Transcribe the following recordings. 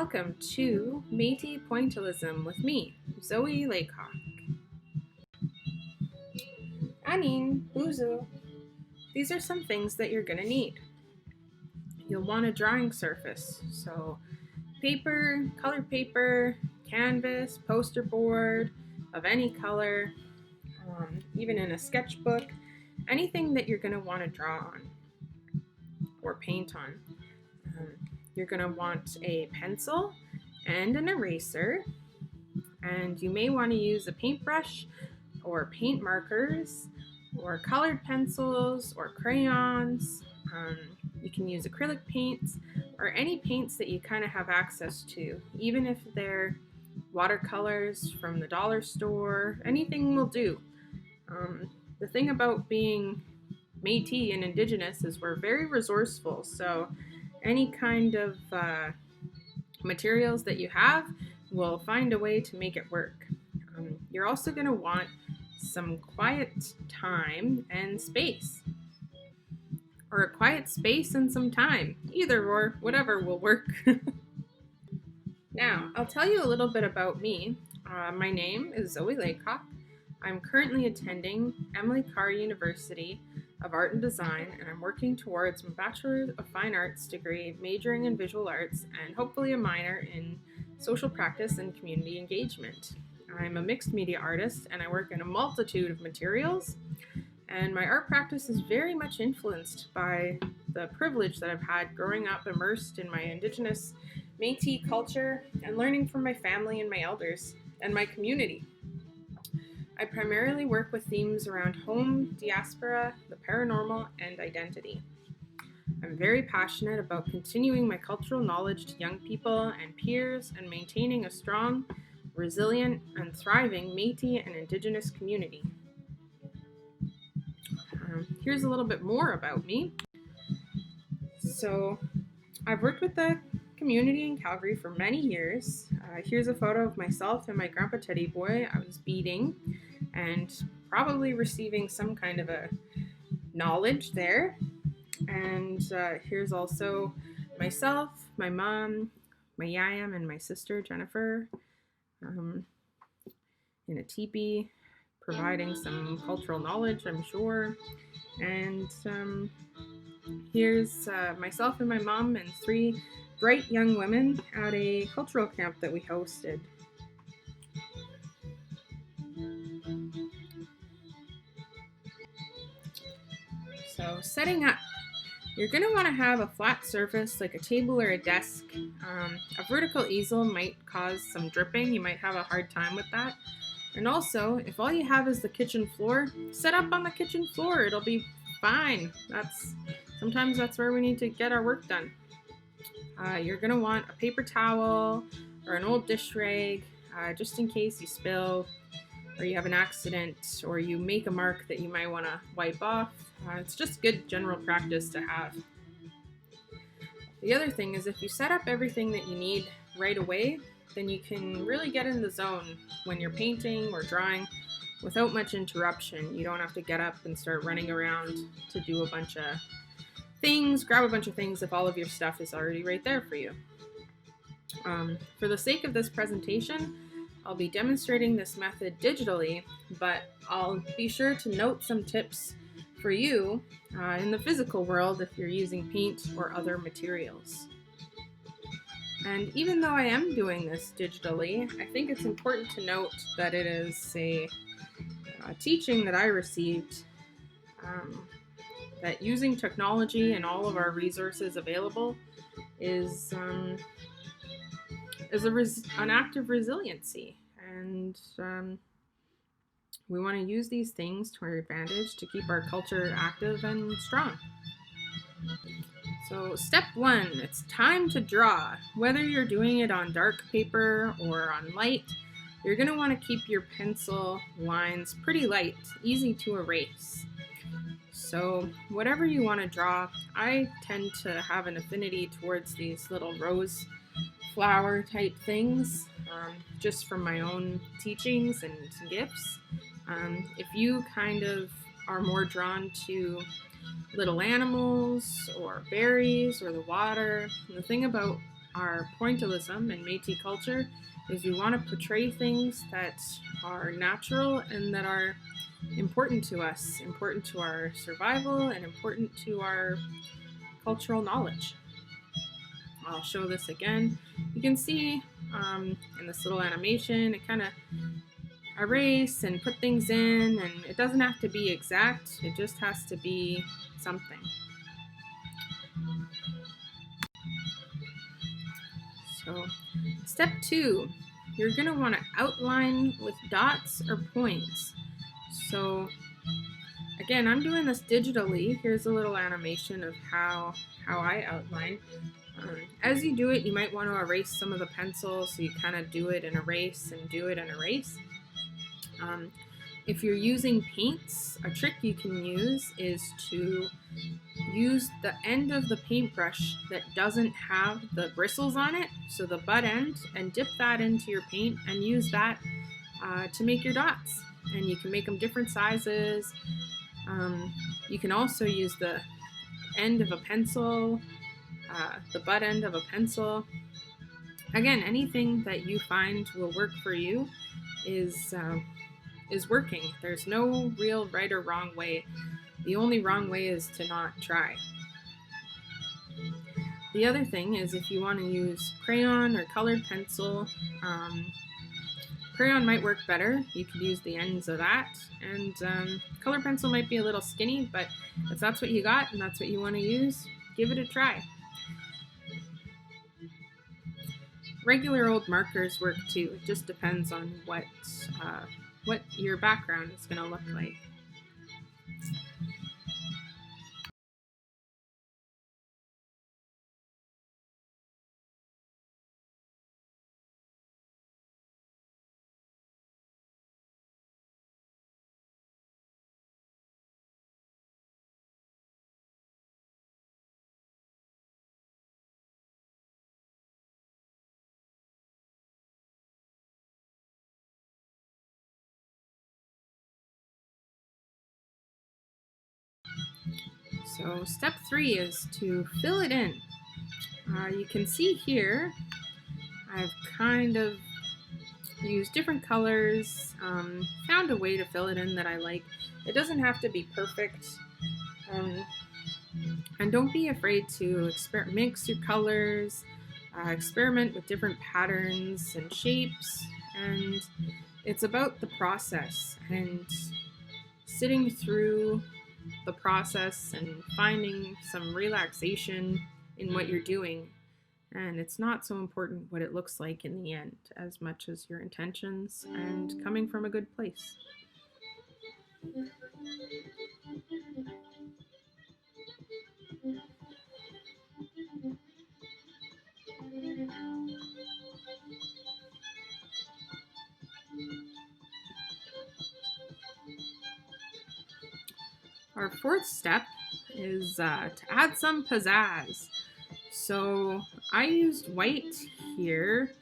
Welcome to MetisPointillism with me, Zoe Laycock. Anin, Buzu. These are some things that you're going to need. You'll want a drawing surface, so paper, colored paper, canvas, poster board of any color, even in a sketchbook, anything that you're going to want to draw on or paint on. You're going to want a pencil and an eraser, and you may want to use a paintbrush or paint markers or colored pencils or crayons. You can use acrylic paints or any paints that you kind of have access to, even if they're watercolors from the dollar store. Anything will do. The thing about being Métis and Indigenous is we're very resourceful, so any kind of materials that you have will find a way to make it work. You're also going to want some quiet time and space, or a quiet space and some time. Either or, whatever will work. Now, I'll tell you a little bit about me. My name is Zoe Laycock. I'm currently attending Emily Carr University of Art and Design, and I'm working towards my Bachelor of Fine Arts degree, majoring in visual arts, and hopefully a minor in social practice and community engagement. I'm a mixed media artist, and I work in a multitude of materials, and my art practice is very much influenced by the privilege that I've had growing up immersed in my Indigenous Métis culture and learning from my family and my elders and my community. I primarily work with themes around home, diaspora, the paranormal, and identity. I'm very passionate about continuing my cultural knowledge to young people and peers and maintaining a strong, resilient, and thriving Métis and Indigenous community. Here's a little bit more about me. So, I've worked with the community in Calgary for many years. Here's a photo of myself and my grandpa Teddy Boy. I was beading and probably receiving some kind of a knowledge there. And here's also myself, my mom, my yayam, and my sister Jennifer in a teepee, providing some cultural knowledge, I'm sure. And here's myself and my mom and 3 bright young women at a cultural camp that we hosted. So setting up, you're going to want to have a flat surface like a table or a desk. A vertical easel might cause some dripping. You might have a hard time with that. And also, if all you have is the kitchen floor, set up on the kitchen floor. It'll be fine. Sometimes that's where we need to get our work done. You're going to want a paper towel or an old dish rag, just in case you spill or you have an accident or you make a mark that you might want to wipe off. It's just good general practice to have. The other thing is if you set up everything that you need right away, then you can really get in the zone when you're painting or drawing without much interruption. You don't have to get up and start running around to do a bunch of things, grab a bunch of things if all of your stuff is already right there for you. For the sake of this presentation, I'll be demonstrating this method digitally, but I'll be sure to note some tips for you in the physical world if you're using paint or other materials. And even though I am doing this digitally, I think it's important to note that it is a teaching that I received that using technology and all of our resources available is an act of resiliency, and we want to use these things to our advantage to keep our culture active and strong. So step 1, it's time to draw. Whether you're doing it on dark paper or on light, you're going to want to keep your pencil lines pretty light, easy to erase. So whatever you want to draw, I tend to have an affinity towards these little rose flower type things, just from my own teachings and gifts. If you kind of are more drawn to little animals or berries or the water, and the thing about our pointillism in Métis culture is we want to portray things that are natural and that are important to us, important to our survival, and important to our cultural knowledge. I'll show this again. You can see in this little animation, it kind of erase and put things in, and it doesn't have to be exact, it just has to be something. So step 2, you're going to want to outline with dots or points. So again, I'm doing this digitally. Here's a little animation of how I outline. As you do it, you might want to erase some of the pencil, so you kind of do it and erase and do it and erase. If you're using paints, a trick you can use is to use the end of the paintbrush that doesn't have the bristles on it, so the butt end, and dip that into your paint and use that to make your dots. And you can make them different sizes. You can also use the end of a pencil, the butt end of a pencil. Again, anything that you find will work for you is working. There's no real right or wrong way. The only wrong way is to not try. The other thing is, if you want to use crayon or colored pencil, crayon might work better. You could use the ends of that, and colored pencil might be a little skinny, but if that's what you got and that's what you want to use, give it a try. Regular old markers work too. It just depends on what your background is going to look like. So step 3 is to fill it in. You can see here I've kind of used different colors, found a way to fill it in that I like. It doesn't have to be perfect, and don't be afraid to mix your colors, experiment with different patterns and shapes, and it's about the process and sitting through the process and finding some relaxation in what you're doing. And it's not so important what it looks like in the end as much as your intentions and coming from a good place. Our 4th step is to add some pizzazz. So I used white here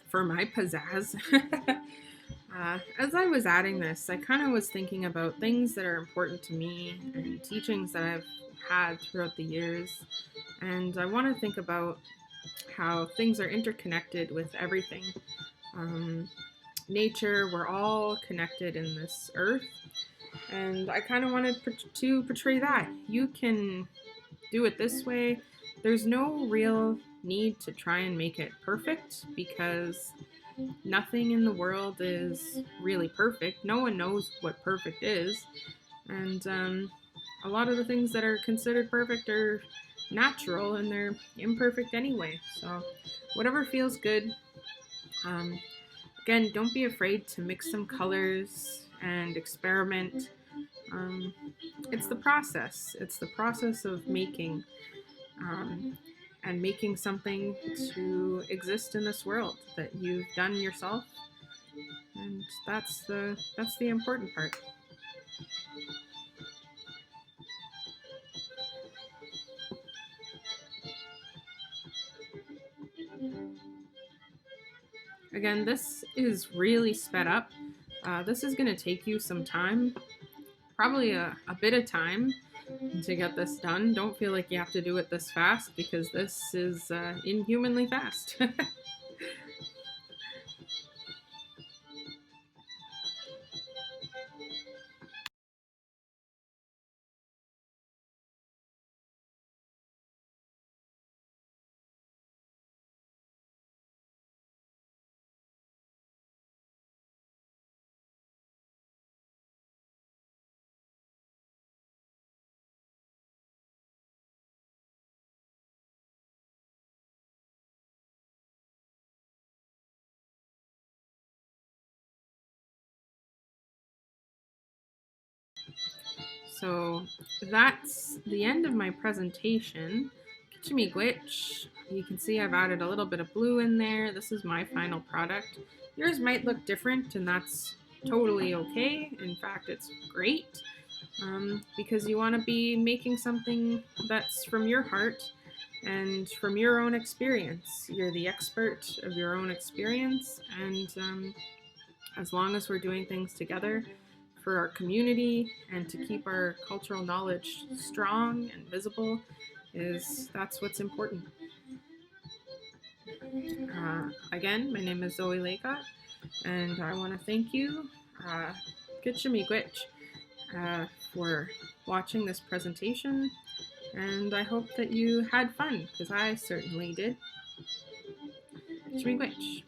for my pizzazz. As I was adding this, I kind of was thinking about things that are important to me and teachings that I've had throughout the years. And I want to think about how things are interconnected with everything. Nature, we're all connected in this earth. And I kind of wanted to portray that. You can do it this way. There's no real need to try and make it perfect, because nothing in the world is really perfect. No one knows what perfect is. And a lot of the things that are considered perfect are natural, and they're imperfect anyway. So whatever feels good. Again, don't be afraid to mix some colors and experiment. It's the process. It's the process of making, and making something to exist in this world that you've done yourself, and that's the important part. Again, this is really sped up. This is going to take you some time, probably a bit of time, to get this done. Don't feel like you have to do it this fast, because this is inhumanly fast. So that's the end of my presentation. Kitchimigwitch. You can see I've added a little bit of blue in there. This is my final product. Yours might look different, and that's totally okay. In fact, it's great, because you want to be making something that's from your heart and from your own experience. You're the expert of your own experience, and as long as we're doing things together for our community and to keep our cultural knowledge strong and visible, that's what's important. Again, my name is Zoe Laycock, and I want to thank you, Kitchimigwitch, for watching this presentation, and I hope that you had fun, because I certainly did. Kitchimigwitch.